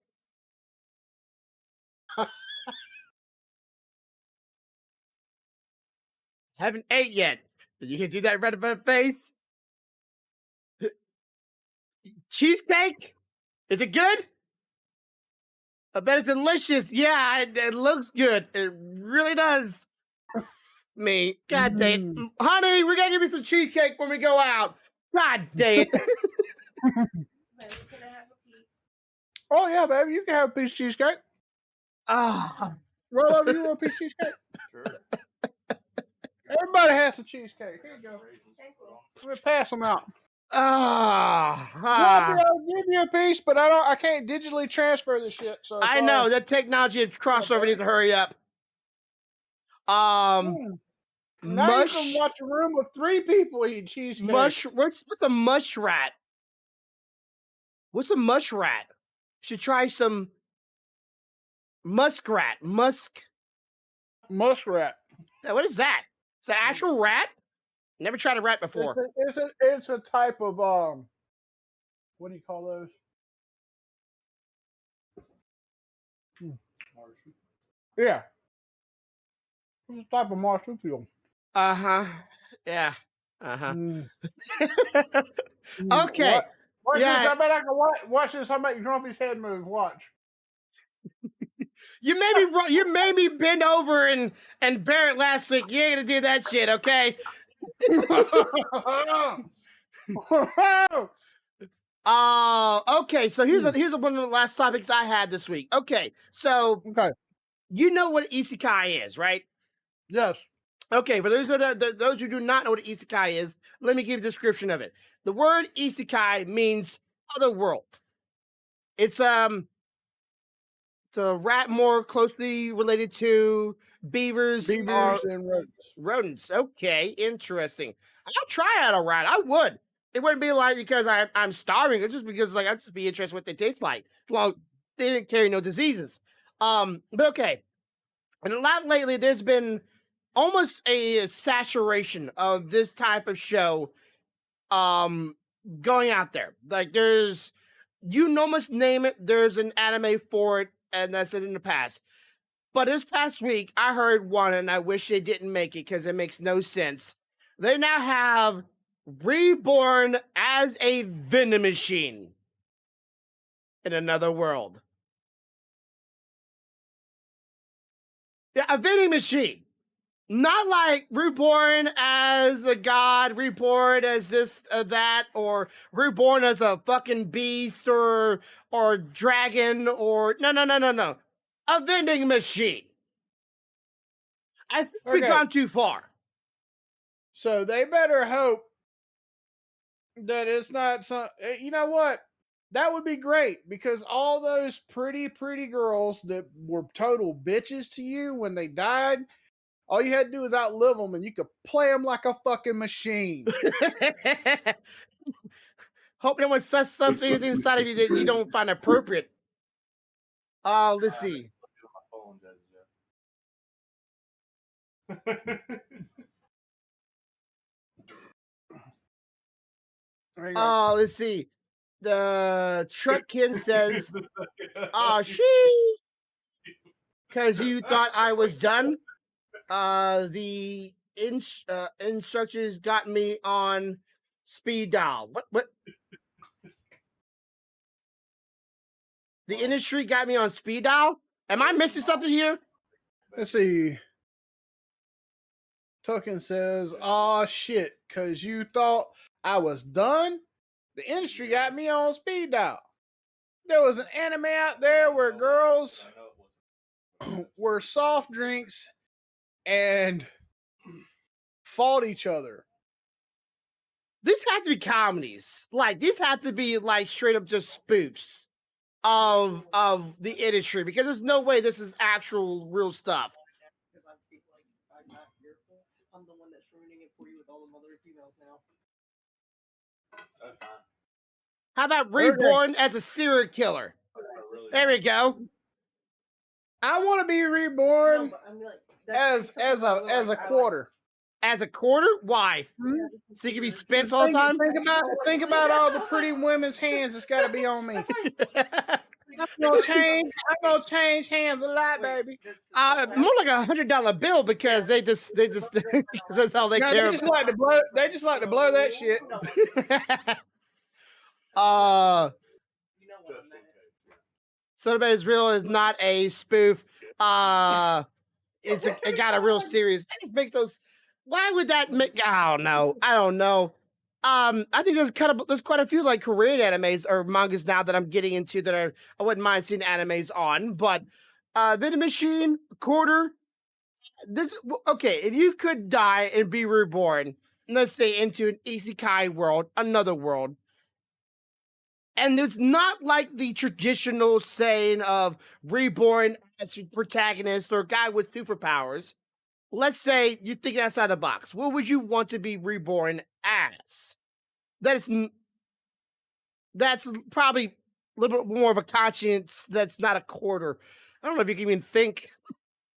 Haven't ate yet. You can do that right above the face. Cheesecake? Is it good? I bet it's delicious. Yeah, it looks good. It really does. Me. God dang it. Honey, we're going to give you some cheesecake when we go out. God dang it. Oh, yeah, baby. You can have a piece of cheesecake. Ah. Roll over, you want a piece of cheesecake? Sure. Everybody has some cheesecake. Here you go. We'll pass them out. I'll give you a piece, but I can't digitally transfer the shit. So I know that technology crossover needs to hurry up. Now Mush. you can watch a room with 3 people eat cheesecake. What's a mush rat? What's a mush rat? Should try some muskrat. Muskrat. Yeah, what is that? Is that actual rat? Never tried a rat before. It's a type of what do you call those? Yeah. It's a type of marsupial. Yeah. Okay. Watch Yeah. this. I bet I can watch this. I make Grumpy's head move. Watch. You made me bend over and bear it last week. You ain't gonna do that shit, okay? Okay. So here's one of the last topics I had this week. Okay, so you know what isekai is, right? Yes. Okay, for those who do not know what isekai is, let me give a description of it. The word isekai means other world. It's a rat more closely related to beavers and rodents. Rodents. Okay, interesting. I'll try out a rat. I would. It wouldn't be like because I'm starving. It's just because like I'd just be interested what they taste like. Well, they didn't carry no diseases. But okay. And a lot lately, there's been almost a saturation of this type of show going out there. Like there's almost name it, there's an anime for it, and that's it in the past. But this past week, I heard one, and I wish they didn't make it because it makes no sense. They now have Reborn as a vending machine in another world. Yeah, a vending machine. Not like reborn as a god, reborn as this, that, or reborn as a fucking beast or dragon or no. A vending machine. I think we've gone too far. So they better hope that it's not some. You know what? That would be great because all those pretty girls that were total bitches to you when they died. All you had to do is outlive them, and you could play them like a fucking machine. Hope no one says something inside of you that you don't find appropriate. Let's see. Let's see. The Truckkin says, she, because you thought I was done. The instructors got me on speed dial. What? The industry got me on speed dial? Am I missing something here? Let's see. Tuckin says, shit, because you thought I was done? The industry got me on speed dial. There was an anime out there where girls were soft drinks and fought each other. This had to be comedies. Like these had to be like straight up just spoofs of the industry because there's no way this is actual real stuff. Because I feel like I'm not careful. I'm the one that's ruining it for you with all the other females now. How about Reborn as a serial killer? There we go. I want to be reborn No, but I mean, like, as a quarter. As a quarter? Why? So you can be spent all the time? Think about all the pretty women's hands that's got to be on me. I'm gonna change hands a lot, baby. More like $100 bill because they just that's all they care about. They just like to blow that shit. So Nobody Is Real is not a spoof. It got a real serious. I just make those. Why would that make? I don't know. I think there's quite a few like Korean animes or mangas now that I'm getting into that I wouldn't mind seeing animes on. But Vending Machine, Quarter. Okay, if you could die and be reborn, let's say into an isekai world, another world. And it's not like the traditional saying of reborn as your protagonist or guy with superpowers. Let's say you're thinking outside the box. What would you want to be reborn as? That's probably a little bit more of a conscience that's not a quarter. I don't know if you can even think.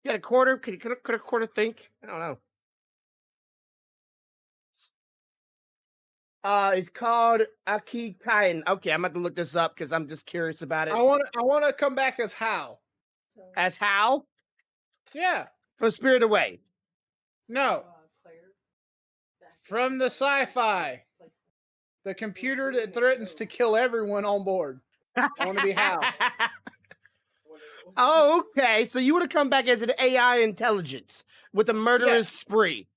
You got a quarter? Could a quarter think? I don't know. It's called Akikain. Okay, I'm about to look this up because I'm just curious about it. I want to come back as Hal. As Hal? Yeah. From Spirit Away. No. From the sci-fi. The computer that threatens to kill everyone on board. I want to be Hal. Oh, okay. So you would have come back as an AI intelligence with a murderous spree.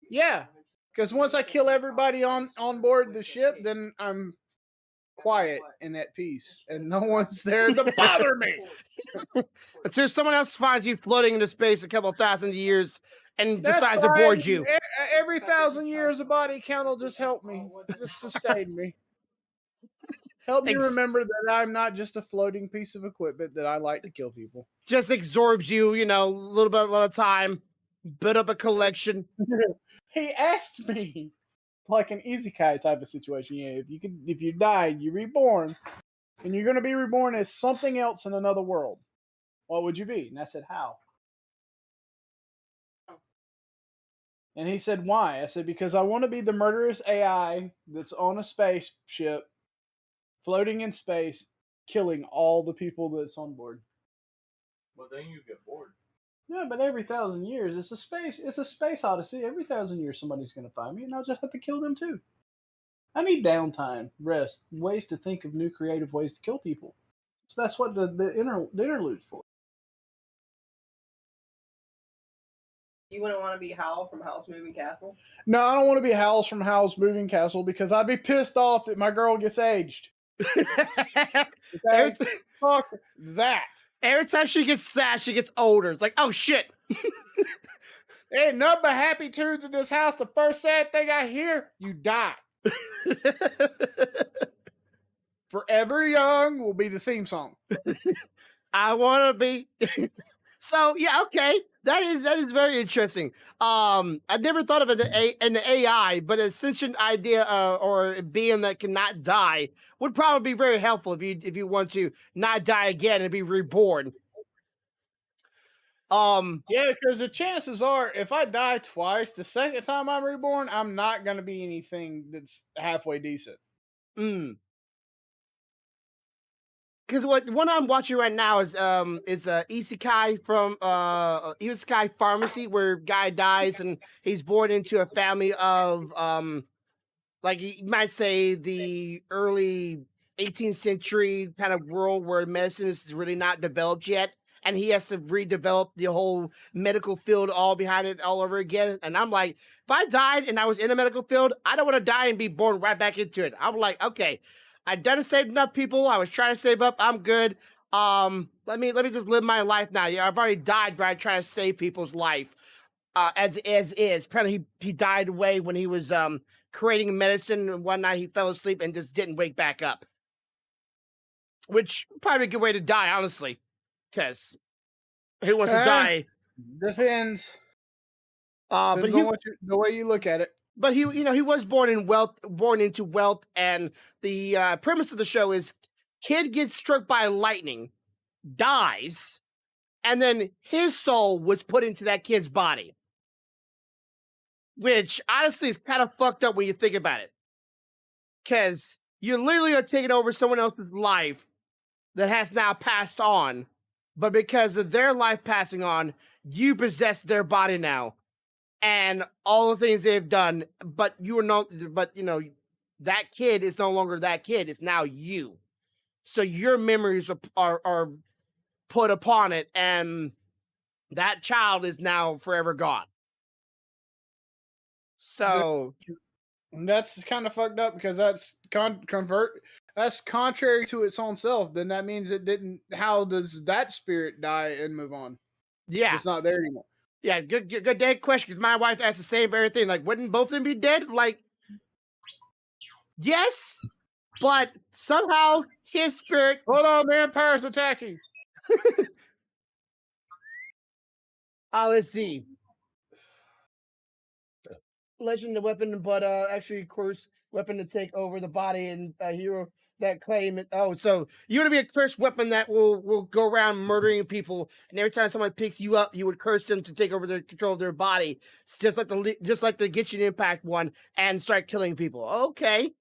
Yeah. Because once I kill everybody on board the ship, then I'm quiet and at peace, and no one's there to bother me. Until someone else finds you floating into space a couple thousand years and decides to board you. Every 1,000 years, a body count will just help me, just sustain me. Help me remember that I'm not just a floating piece of equipment that I like to kill people. Just absorbs you, a little bit at a time, build up a collection. He asked me, like an isekai type of situation. Yeah, if you die, you're reborn, and you're going to be reborn as something else in another world. What would you be? And I said, how? And he said, why? I said, because I want to be the murderous AI that's on a spaceship, floating in space, killing all the people that's on board. Well, then you get bored. Yeah, but every 1,000 years, it's a space odyssey. Every 1,000 years, somebody's going to find me, and I'll just have to kill them too. I need downtime, rest, ways to think of new creative ways to kill people. So that's what the interlude's for. You wouldn't want to be Hal from Howl's Moving Castle? No, I don't want to be Howl's from Howl's Moving Castle because I'd be pissed off that my girl gets aged. Okay? Fuck that. Every time she gets sad, she gets older. It's like, oh shit. Ain't nothing but happy tunes in this house. The first sad thing I hear, you die. Forever Young will be the theme song. I want to be. So yeah, okay. That is very interesting. I never thought of an AI, but a sentient idea or a being that cannot die would probably be very helpful if you want to not die again and be reborn. Yeah, because the chances are, if I die twice, the second time I'm reborn, I'm not gonna be anything that's halfway decent. Because what one I'm watching right now is Isekai from Isekai Pharmacy, where a guy dies and he's born into a family of like you might say the early 18th century kind of world where medicine is really not developed yet, and he has to redevelop the whole medical field all behind it all over again. And I'm like, if I died and I was in a medical field, I don't want to die and be born right back into it. I'm like, okay, I've done to save enough people. I was trying to save up. I'm good. Let me just live my life now. Yeah, I've already died by trying to save people's life. As is. Apparently he died away when he was creating medicine, and one night he fell asleep and just didn't wake back up. Which probably a good way to die, honestly. Because who wants to die? Depends. But Depends on the way you look at it. But he was born into wealth, and the premise of the show is kid gets struck by lightning, dies, and then his soul was put into that kid's body. Which honestly is kind of fucked up when you think about it. Because you literally are taking over someone else's life that has now passed on, but because of their life passing on, you possess their body now, and all the things they've done. But that kid is no longer that kid; it's now you. So your memories are put upon it, and that child is now forever gone. So and that's kind of fucked up because that's that's contrary to its own self. Then that means it didn't. How does that spirit die and move on? yeah, It's not there anymore. Yeah, good dead question. Because my wife asked the same very thing. Like, wouldn't both of them be dead? Like, yes, but somehow his spirit. Hold on, man! Empire's attacking. Let's see. Legend of weapon, but actually, cursed weapon to take over the body and hero that claim it. Oh, so you want to be a cursed weapon that will go around murdering people, and every time someone picks you up, you would curse them to take over the control of their body, it's just like the Genshin Impact one, and start killing people. Okay.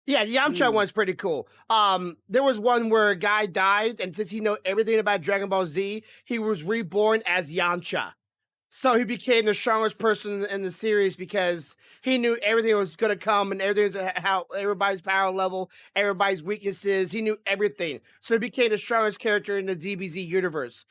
Yeah, the Yamcha one's pretty cool. There was one where a guy died, and since he knew everything about Dragon Ball Z, he was reborn as Yamcha. So he became the strongest person in the series because he knew everything was going to come and everything was how everybody's power level, everybody's weaknesses. He knew everything. So he became the strongest character in the DBZ universe,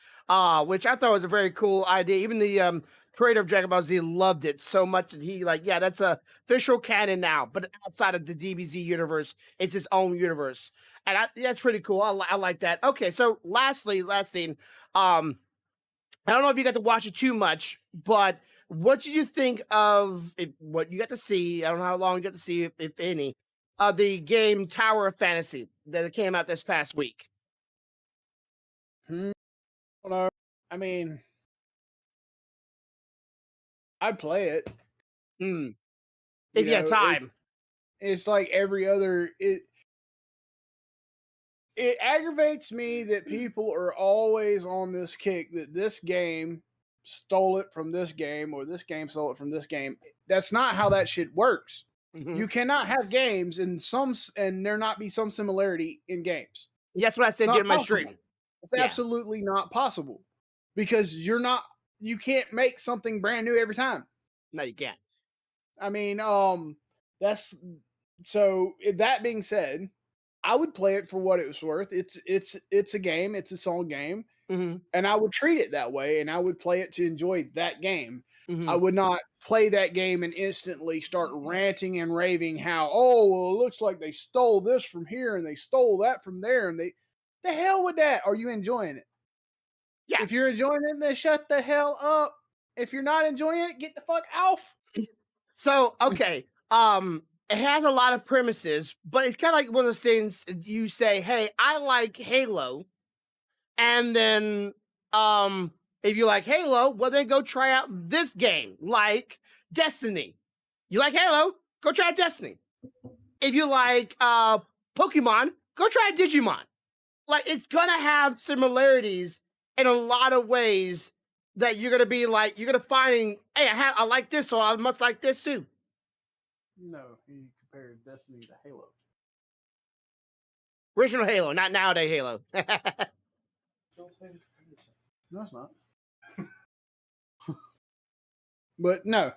which I thought was a very cool idea. Even the creator of Dragon Ball Z loved it so much that he that's a official canon now, but outside of the DBZ universe, it's his own universe. And that's pretty cool. I like that. Okay, so last scene, I don't know if you got to watch it too much, but what did you think of what you got to see? I don't know how long you got to see, if any, of the game Tower of Fantasy that came out this past week. I mean, I'd play it. If you had time. It's like every other. It aggravates me that people are always on this kick that this game stole it from this game or this game stole it from this game. That's not how that shit works. Mm-hmm. You cannot have games and there not be some similarity in games. That's what I said during my stream. It's absolutely not possible because you can't make something brand new every time. No, you can't. I mean, that's so. That being said, I would play it for what it was worth. It's a game. It's a song game, and I would treat it that way. And I would play it to enjoy that game. I would not play that game and instantly start ranting and raving how, it looks like they stole this from here and they stole that from there, and the hell with that. Are you enjoying it? Yeah. If you're enjoying it, then shut the hell up. If you're not enjoying it, get the fuck off. So okay, it has a lot of premises, but it's kind of like one of those things you say, hey, I like Halo. And then if you like Halo, well, then go try out this game, like Destiny. You like Halo? Go try out Destiny. If you like Pokemon, go try out Digimon. Like, it's going to have similarities in a lot of ways that you're going to be like, you're going to find, hey, I like this, so I must like this too. No, he compared Destiny to Halo. Original Halo, not nowadays Halo. No, it's not. But no.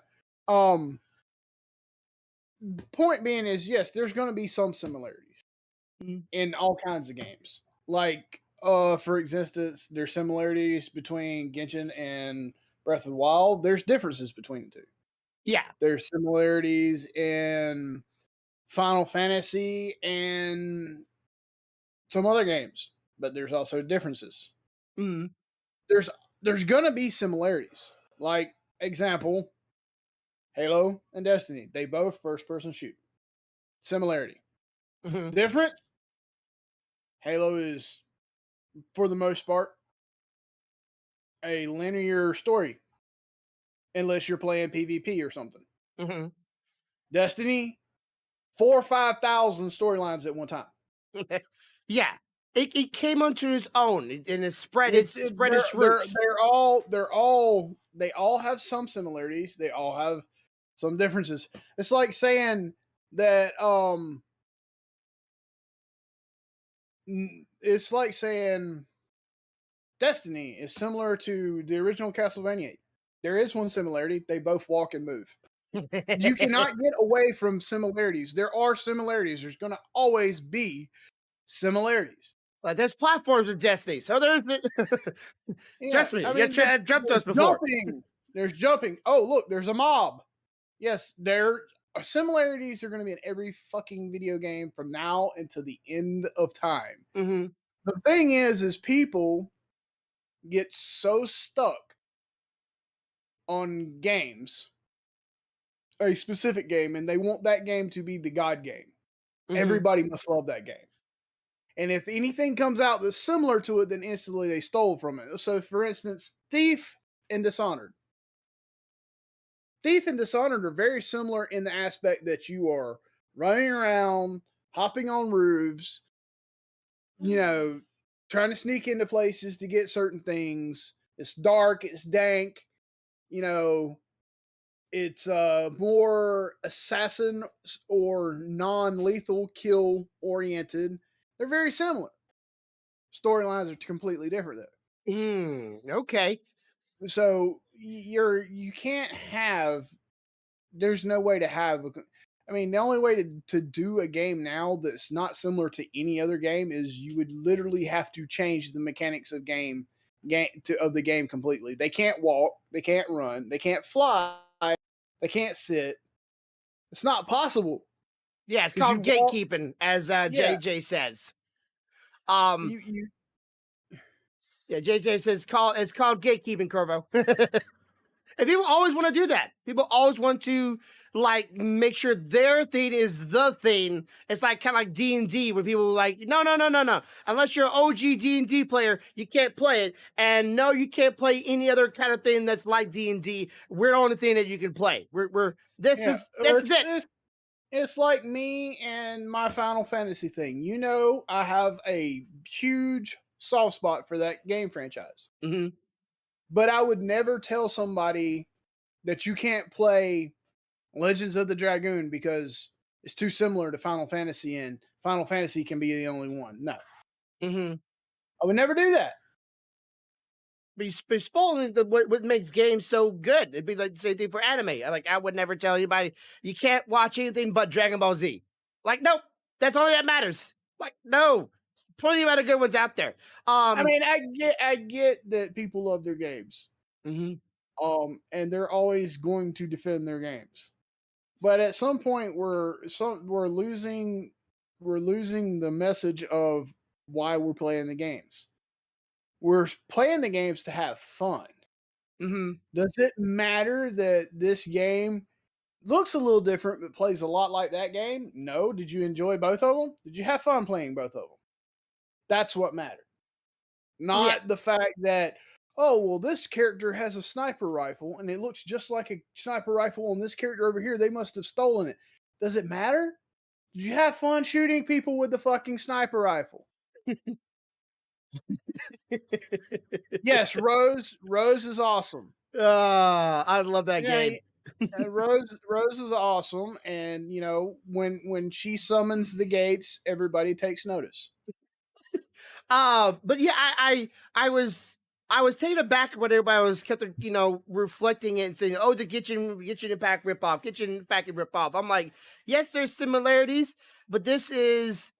Point being is, yes, there's going to be some similarities. in all kinds of games. Like, for instance, there's similarities between Genshin and Breath of the Wild. There's differences between the two. Yeah. There's similarities in Final Fantasy and some other games, but there's also differences. Mm. There's gonna be similarities. Like, example, Halo and Destiny. They both first person shoot. Similarity. Mm-hmm. Difference? Halo is, for the most part, a linear story. Unless you're playing PvP or something. Mm-hmm. Destiny, 4,000 or 5,000 storylines at one time. Yeah. It came onto its own and it spread its roots. They all have some similarities. They all have some differences. It's like saying that it's like saying Destiny is similar to the original Castlevania. There is one similarity. They both walk and move. You cannot get away from similarities. There are similarities. There's going to always be similarities. Well, there's platforms in Destiny, so there's. Trust me, you jumped us before. There's jumping. Oh, look, there's a mob. Yes, there are similarities. Are going to be in every fucking video game from now until the end of time. Mm-hmm. The thing is people get so stuck on games, a specific game, and they want that game to be the God game. Mm-hmm. Everybody must love that game. And if anything comes out that's similar to it, then instantly they stole from it. So, for instance, Thief and Dishonored. Thief and Dishonored are very similar in the aspect that you are running around, hopping on roofs, trying to sneak into places to get certain things. It's dark, it's dank, it's more assassin or non-lethal kill oriented. They're very similar. Storylines are completely different though. Okay. So you can't have. There's no way to have. The only way to do a game now that's not similar to any other game is you would literally have to change the mechanics of the game completely. They can't walk, they can't run, they can't fly, they can't sit. It's not possible. Yeah, it's called gatekeeping, as JJ says. Yeah, JJ says it's called gatekeeping, Corvo. And people always want to do that. People always want to make sure their thing is the thing. It's like kind of like D&D, where people are like, no. Unless you're an OG D&D player, you can't play it. And no, you can't play any other kind of thing that's like D&D. We're the only thing that you can play. This is it. It's like me and my Final Fantasy thing. I have a huge soft spot for that game franchise. Mm-hmm. But I would never tell somebody that you can't play Legends of the Dragoon because it's too similar to Final Fantasy and Final Fantasy can be the only one. No. Mm-hmm. I would never do that. But you're spoiling what makes games so good. It'd be like the same thing for anime. I would never tell anybody, you can't watch anything but Dragon Ball Z. Nope. That's all that matters. No. There's plenty of other good ones out there. I get that people love their games. Mm-hmm. And they're always going to defend their games. But at some point we're losing the message of why we're playing the games. We're playing the games to have fun. Mm-hmm. Does it matter that this game looks a little different but plays a lot like that game? No. Did you enjoy both of them? Did you have fun playing both of them? That's what mattered. Not the fact that, this character has a sniper rifle and it looks just like a sniper rifle on this character over here. They must have stolen it. Does it matter? Did you have fun shooting people with the fucking sniper rifle? Yes, Rose is awesome. I love that game. Rose is awesome, and when she summons the gates, everybody takes notice. But yeah, I was taken aback when everybody was kept reflecting it and saying, "Oh, the Genshin Impact ripoff, Genshin Impact ripoff." I'm like, yes, there's similarities, but this is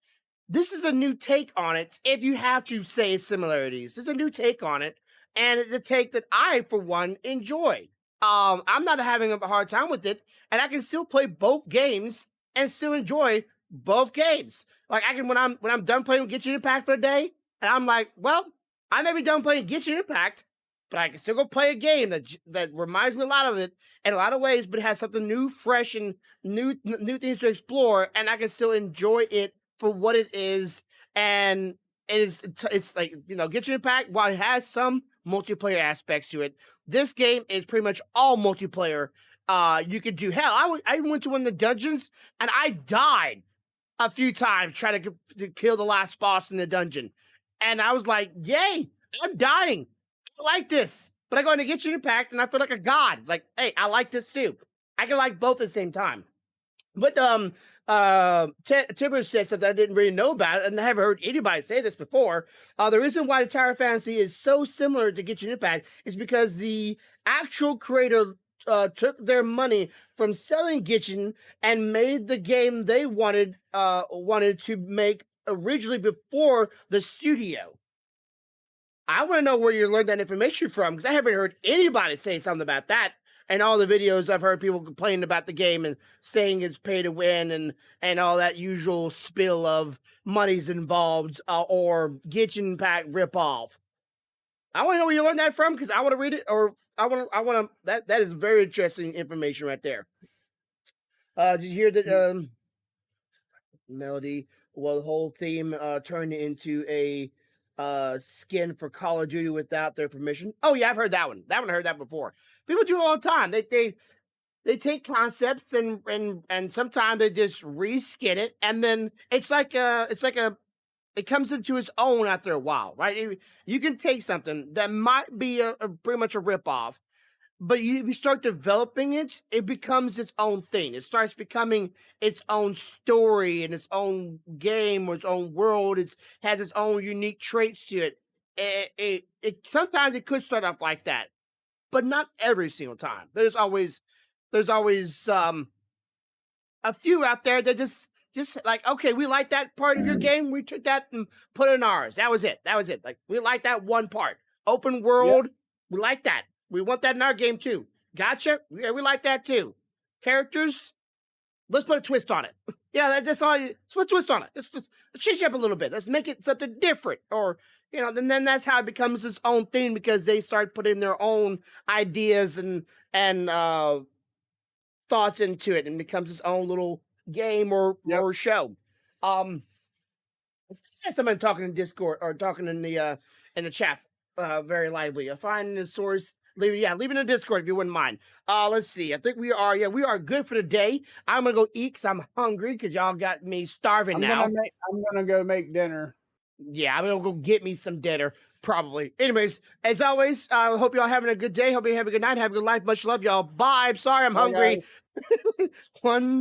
this is a new take on it. If you have to say similarities, it's a new take on it, and it's a take that I, for one, enjoy. I'm not having a hard time with it, and I can still play both games and still enjoy both games. Like I can when I'm done playing with Genshin Impact for the day, and I'm like, well, I may be done playing Genshin Impact, but I can still go play a game that reminds me a lot of it in a lot of ways, but it has something new, fresh, and new things to explore, and I can still enjoy it for what it is. And it's like, you know, Genshin Impact, while it has some multiplayer aspects to it, this game is pretty much all multiplayer. You could do, hell, I went to one of the dungeons and I died a few times trying to kill the last boss in the dungeon, and I was like, yay, I'm dying. I like this. But I go into Genshin Impact and I feel like a god. It's like, hey, I like this too. I can like both at the same time. But Timber said something I didn't really know about it, and I haven't heard anybody say this before. The reason why the Tower Fantasy is so similar to Genshin Impact is because the actual creator took their money from selling Genshin and made the game they wanted to make originally before the studio. I want to know where you learned that information from, because I haven't heard anybody say something about that. And all the videos I've heard people complaining about the game and saying it's pay to win and all that usual spill of money's involved or Genshin Impact ripoff. I want to know where you learned that from, because I want to read it, or I want to. That is very interesting information right there. Did you hear that Melody? Well, the whole theme turned into a skin for Call of Duty without their permission. Oh yeah, I've heard that one. I heard that before. People do it all the time. They take concepts and sometimes they just reskin it, and then it comes into its own after a while, right? You can take something that might be a pretty much a ripoff, but if you start developing it, it becomes its own thing. It starts becoming its own story and its own game or its own world. It has its own unique traits to it. It sometimes it could start off like that, but not every single time. There's always a few out there that just like, okay, we like that part of your game. We took that and put it in ours. That was it. Like, we like that one part. Open world. Yep. We like that. We want that in our game too. Gotcha. Yeah, we like that too. Characters. Let's put a twist on it. Yeah, that's all. Let's put a twist on it. Let's change it up a little bit. Let's make it something different. Or, you know, then that's how it becomes its own thing, because they start putting their own ideas and thoughts into it, and becomes its own little game or show. Said somebody talking in Discord or talking in the chat very lively. Find the source. Leave it in the Discord if you wouldn't mind. Let's see. I think we are good for the day. I'm gonna go eat because I'm hungry, because y'all got me starving now. I'm gonna go make dinner. Yeah, I'm gonna go get me some dinner, probably. Anyways, as always, I hope y'all having a good day. Hope you have a good night. Have a good life. Much love, y'all. Bye. I'm sorry I'm hungry. One